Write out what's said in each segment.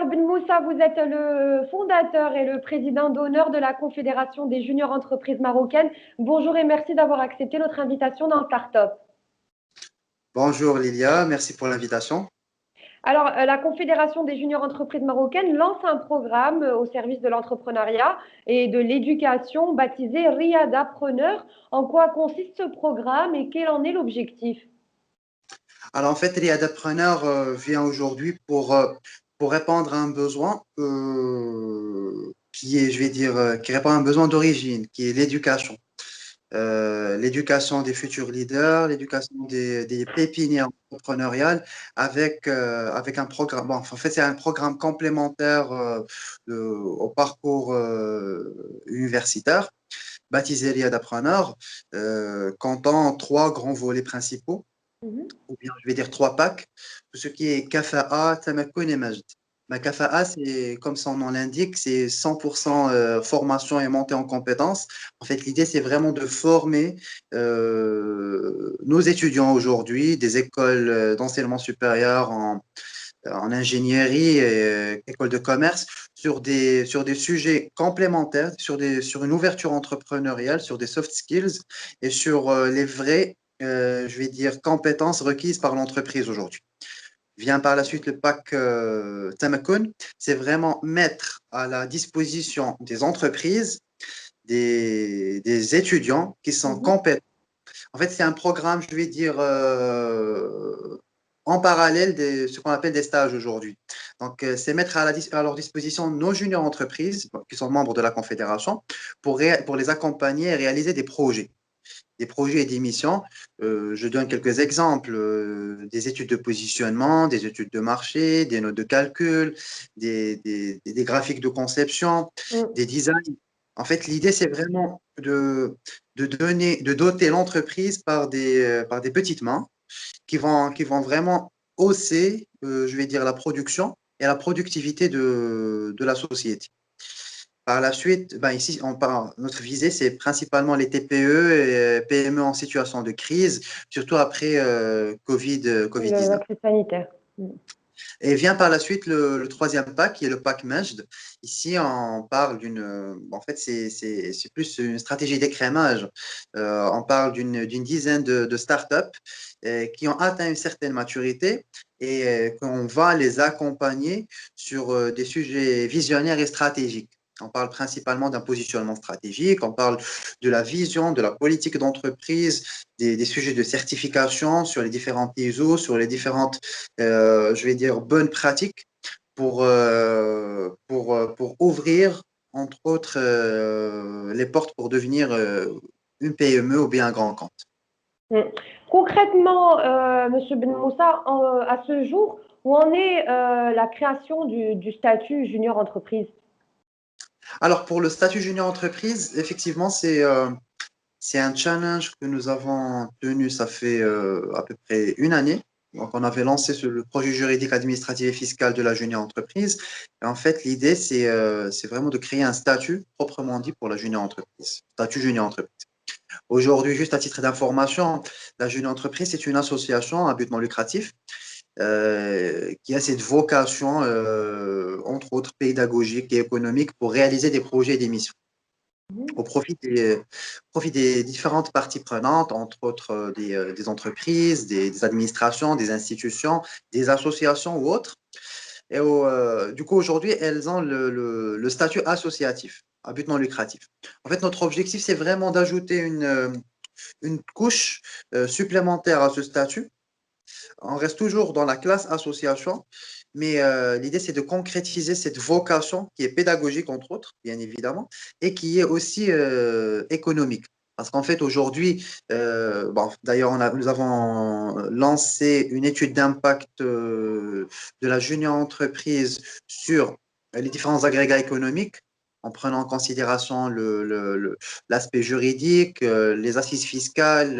Alors, Ben Moussa, vous êtes le fondateur et le président d'honneur de la Confédération des juniors entreprises marocaines. Bonjour et merci d'avoir accepté notre invitation dans Startup. Bonjour Lilia, merci pour l'invitation. Alors, la Confédération des juniors entreprises marocaines lance un programme au service de l'entrepreneuriat et de l'éducation baptisé Riadapreneur. En quoi consiste ce programme et quel en est l'objectif? Alors en fait, Riadapreneur vient aujourd'hui pour répondre à un besoin qui est, je vais dire, qui répond à un besoin d'origine, qui est l'éducation. L'éducation des futurs leaders, l'éducation des pépinières entrepreneuriales avec un programme. Bon, en fait, c'est un programme complémentaire au parcours universitaire, baptisé Riadapreneur, comptant trois grands volets principaux, Mhm. ou bien je vais dire trois packs, tout ce qui est Kafa'a, Tamakun et Majd. Ma Kafa'a, c'est comme son nom l'indique, c'est 100% formation et montée en compétences. En fait, l'idée, c'est vraiment de former nos étudiants aujourd'hui des écoles d'enseignement supérieur en ingénierie et école de commerce sur des sujets complémentaires, sur une ouverture entrepreneuriale, sur des soft skills et sur les vraies, je vais dire, compétences requises par l'entreprise aujourd'hui. Vient par la suite le pack Tamakun, c'est vraiment mettre à la disposition des entreprises des étudiants qui sont Mhm. compétents. En fait, c'est un programme, je vais dire, en parallèle de ce qu'on appelle des stages aujourd'hui. Donc, c'est mettre à leur disposition nos juniors entreprises, qui sont membres de la Confédération, pour les accompagner et réaliser des projets et des missions. Je donne quelques exemples, des études de positionnement, des études de marché, des notes de calcul, des graphiques de conception, Mm. des designs. En fait, l'idée, c'est vraiment de doter l'entreprise par des petites mains qui vont vraiment hausser, je vais dire, la production et la productivité de la société. Par la suite, ben ici, notre visée, c'est principalement les TPE et PME en situation de crise, surtout après Oui, la Covid-19. crise sanitaire. Mm. Et vient par la suite le troisième pack, qui est le pack Majd. Ici, on parle en fait, c'est plus une stratégie d'écrémage. On parle d'une dizaine de startups qui ont atteint une certaine maturité et qu'on va les accompagner sur des sujets visionnaires et stratégiques. On parle principalement d'un positionnement stratégique, on parle de la vision, de la politique d'entreprise, des sujets de certification sur les différentes ISO, sur les différentes je vais dire, bonnes pratiques pour ouvrir, entre autres, les portes pour devenir une PME ou bien un grand compte. Mm. Concrètement, Monsieur Ben Moussa, à ce jour, où en est la création du statut junior entreprise? Alors, pour le statut junior entreprise, effectivement, c'est un challenge que nous avons tenu, ça fait à peu près une année. Donc, on avait lancé le projet juridique, administratif et fiscal de la junior entreprise. Et en fait, l'idée, c'est vraiment de créer un statut proprement dit pour la junior entreprise, statut junior entreprise. Aujourd'hui, juste à titre d'information, la junior entreprise, c'est une association à but non lucratif qui a cette vocation, entre autres pédagogique et économique, pour réaliser des projets et des missions au profit des différentes parties prenantes, entre autres des entreprises, des administrations, des institutions, des associations ou autres. Et du coup, aujourd'hui, elles ont le statut associatif, à but non lucratif. En fait, notre objectif, c'est vraiment d'ajouter une couche supplémentaire à ce statut. On reste toujours dans la classe association, mais l'idée, c'est de concrétiser cette vocation qui est pédagogique, entre autres, bien évidemment, et qui est aussi économique. Parce qu'en fait, aujourd'hui, bon, d'ailleurs, nous avons lancé une étude d'impact de la junior entreprise sur les différents agrégats économiques, en prenant en considération l'aspect juridique, les assises fiscales,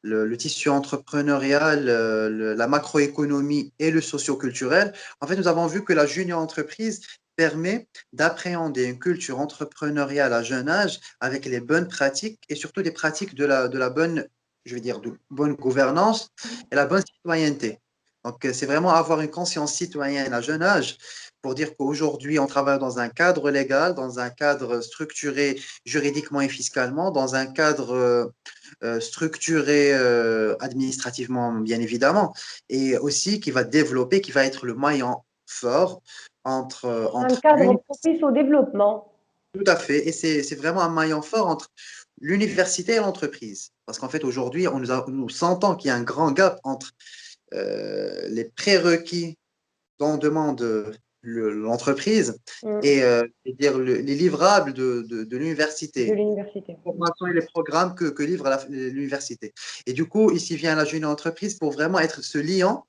le tissu entrepreneurial, la macroéconomie et le socioculturel. En fait, nous avons vu que la junior entreprise permet d'appréhender une culture entrepreneuriale à jeune âge avec les bonnes pratiques et surtout des pratiques de la bonne, je vais dire, de bonne gouvernance et la bonne citoyenneté. Donc, c'est vraiment avoir une conscience citoyenne à jeune âge pour dire qu'aujourd'hui, on travaille dans un cadre légal, dans un cadre structuré juridiquement et fiscalement, dans un cadre structuré administrativement, bien évidemment, et aussi qui va développer, qui va être le maillon fort Un entre cadre propice au développement. tout à fait. Et c'est vraiment un maillon fort entre l'université et l'entreprise. Parce qu'en fait, aujourd'hui, nous sentons qu'il y a un grand gap entre les prérequis dont demande l'entreprise Mm. et dire les livrables de De l'université, l'université. les formations et les programmes que livre l'université. Et du coup, ici vient la junior entreprise pour vraiment être ce liant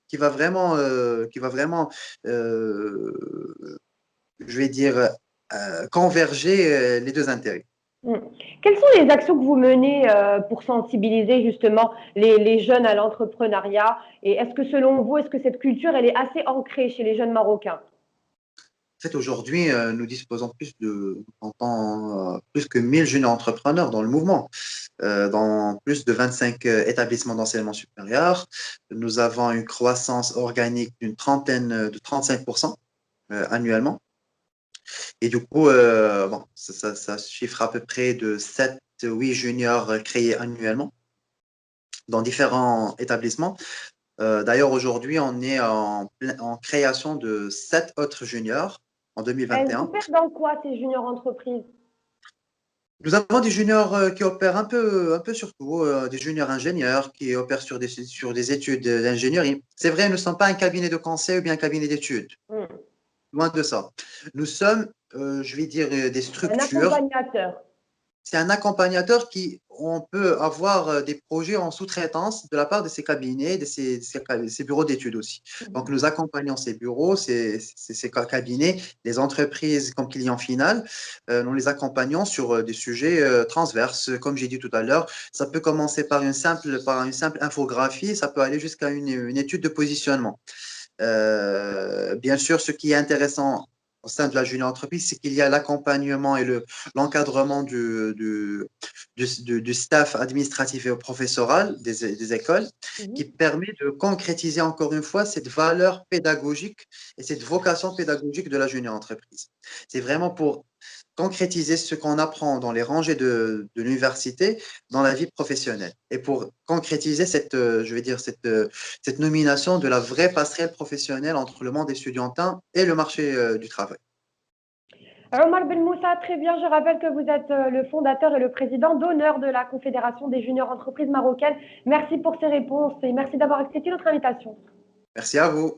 qui va vraiment je vais dire, converger les deux intérêts. Mm. Quelles sont les actions que vous menez pour sensibiliser justement les jeunes à l'entrepreneuriat? Et est-ce que selon vous, est-ce que cette culture, elle est assez ancrée chez les jeunes Marocains? En fait, aujourd'hui, nous disposons plus que 1000 jeunes entrepreneurs dans le mouvement, dans plus de 25 établissements d'enseignement supérieur. Nous avons une croissance organique d'une trentaine, de 35% annuellement. Et du coup, bon, ça chiffre à peu près de 7, 8 juniors créés annuellement dans différents établissements. D'ailleurs, aujourd'hui, on est en création de 7 autres juniors en Elles 2021. opèrent dans quoi ces juniors entreprises? Nous avons des juniors qui opèrent un peu sur tout, des juniors ingénieurs qui opèrent sur des études d'ingénierie. C'est vrai, nous ne sommes pas un cabinet de conseil ou bien un cabinet d'études. Mm. Loin de ça. Nous sommes, je vais dire, des Un structures. accompagnateur. C'est un accompagnateur on peut avoir des projets en sous-traitance de la part de ces cabinets, de ces bureaux d'études aussi. Donc, Mm. nous accompagnons ces bureaux, ces cabinets, les entreprises comme client final. Nous les accompagnons sur des sujets transverses. Comme j'ai dit tout à l'heure, ça peut commencer par une simple infographie, ça peut aller jusqu'à une étude de positionnement. Bien sûr, ce qui est intéressant au sein de la junior entreprise, c'est qu'il y a l'accompagnement et l'encadrement du staff administratif et professoral des écoles qui Mhm. permet de concrétiser encore une fois cette valeur pédagogique et cette vocation pédagogique de la junior entreprise. C'est vraiment pour concrétiser ce qu'on apprend dans les rangées de l'université dans la vie professionnelle et pour concrétiser je vais dire, cette nomination de la vraie passerelle professionnelle entre le monde estudiantin et le marché du travail. Omar Ben Moussa, très bien. Je rappelle que vous êtes le fondateur et le président d'honneur de la Confédération des juniors entreprises marocaines. Merci pour ces réponses et merci d'avoir accepté notre invitation. Merci à vous.